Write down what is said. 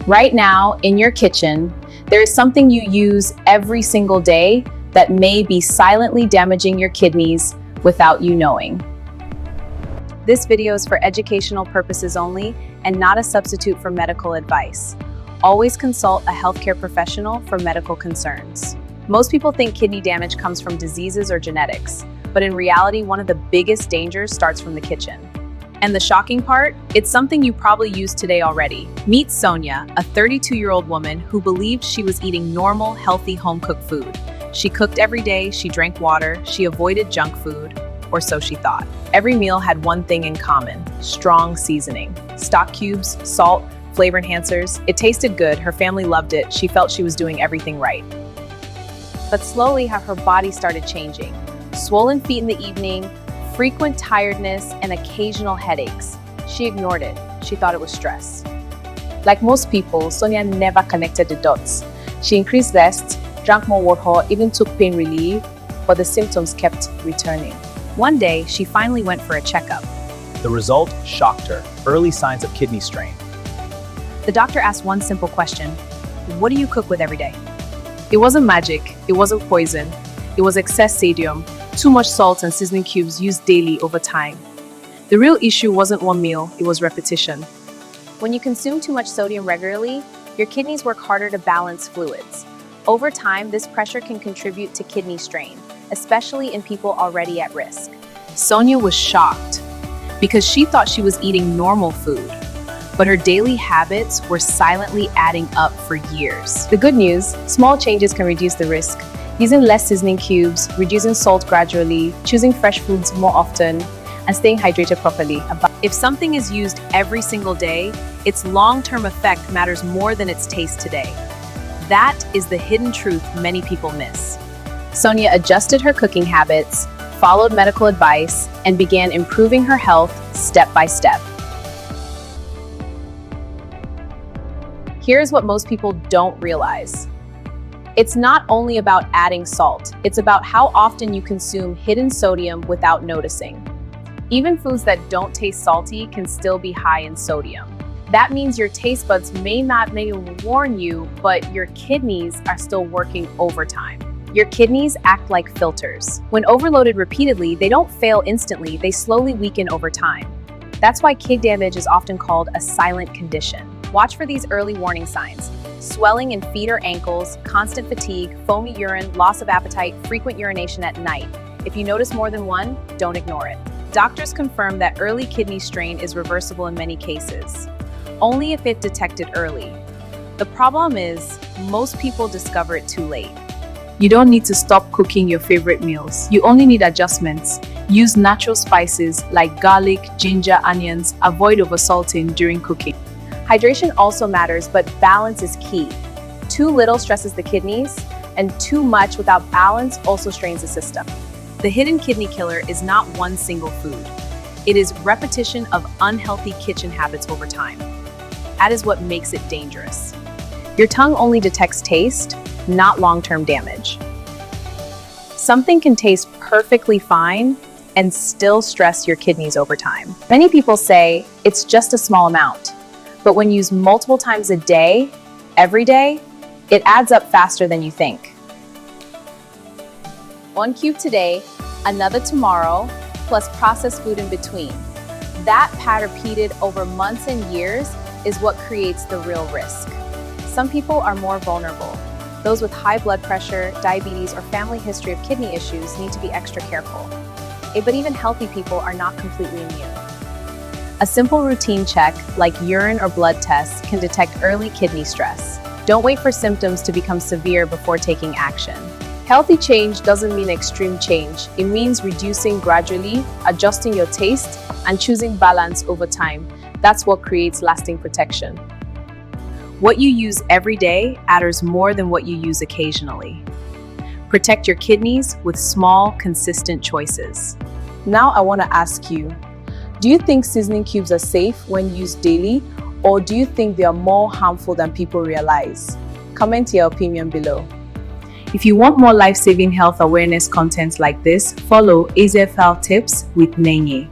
Right now, in your kitchen, there is something you use every single day that may be silently damaging your kidneys without you knowing. This video is for educational purposes only and not a substitute for medical advice. Always consult a healthcare professional for medical concerns. Most people think kidney damage comes from diseases or genetics, but in reality, one of the biggest dangers starts from the kitchen. And the shocking part, it's something you probably use today already. Meet Sonia, a 32-year-old woman who believed she was eating normal, healthy home-cooked food. She cooked every day, she drank water, she avoided junk food, or so she thought. Every meal had one thing in common: strong seasoning. Stock cubes, salt, flavor enhancers. It tasted good, her family loved it, she felt she was doing everything right. But slowly, her body started changing. Swollen feet in the evening, frequent tiredness, and occasional headaches. She ignored it. She thought it was stress. Like most people, Sonia never connected the dots. She increased rest, drank more water, even took pain relief, but the symptoms kept returning. One day, she finally went for a checkup. The result shocked her: early signs of kidney strain. The doctor asked one simple question: what do you cook with every day? It wasn't magic, it wasn't poison, it was excess sodium, too much salt and seasoning cubes used daily over time. The real issue wasn't one meal, it was repetition. When you consume too much sodium regularly, your kidneys work harder to balance fluids. Over time, this pressure can contribute to kidney strain, especially in people already at risk. Sonia was shocked because she thought she was eating normal food, but her daily habits were silently adding up for years. The good news, small changes can reduce the risk. Using less seasoning cubes, reducing salt gradually, choosing fresh foods more often, and staying hydrated properly. If something is used every single day, its long-term effect matters more than its taste today. That is the hidden truth many people miss. Sonia adjusted her cooking habits, followed medical advice, and began improving her health step by step. Here's what most people don't realize. It's not only about adding salt, it's about how often you consume hidden sodium without noticing. Even foods that don't taste salty can still be high in sodium. That means your taste buds may not warn you, but your kidneys are still working overtime. Your kidneys act like filters. When overloaded repeatedly, they don't fail instantly, they slowly weaken over time. That's why kidney damage is often called a silent condition. Watch for these early warning signs: swelling in feet or ankles, constant fatigue, foamy urine, loss of appetite, frequent urination at night. If you notice more than one, don't ignore it. Doctors confirm that early kidney strain is reversible in many cases, only if it detected early. The problem is, most people discover it too late. You don't need to stop cooking your favorite meals. You only need adjustments. Use natural spices like garlic, ginger, onions. Avoid oversalting during cooking. Hydration also matters, but balance is key. Too little stresses the kidneys, and too much without balance also strains the system. The hidden kidney killer is not one single food. It is repetition of unhealthy kitchen habits over time. That is what makes it dangerous. Your tongue only detects taste, not long-term damage. Something can taste perfectly fine and still stress your kidneys over time. Many people say it's just a small amount, but when used multiple times a day, every day, it adds up faster than you think. One cube today, another tomorrow, plus processed food in between. That pattern repeated over months and years is what creates the real risk. Some people are more vulnerable. Those with high blood pressure, diabetes, or family history of kidney issues need to be extra careful. But even healthy people are not completely immune. A simple routine check, like urine or blood tests, can detect early kidney stress. Don't wait for symptoms to become severe before taking action. Healthy change doesn't mean extreme change. It means reducing gradually, adjusting your taste, and choosing balance over time. That's what creates lasting protection. What you use every day matters more than what you use occasionally. Protect your kidneys with small, consistent choices. Now I want to ask you, do you think seasoning cubes are safe when used daily, or do you think they are more harmful than people realize? Comment your opinion below. If you want more life-saving health awareness content like this, follow AZFL Tips with Nenye.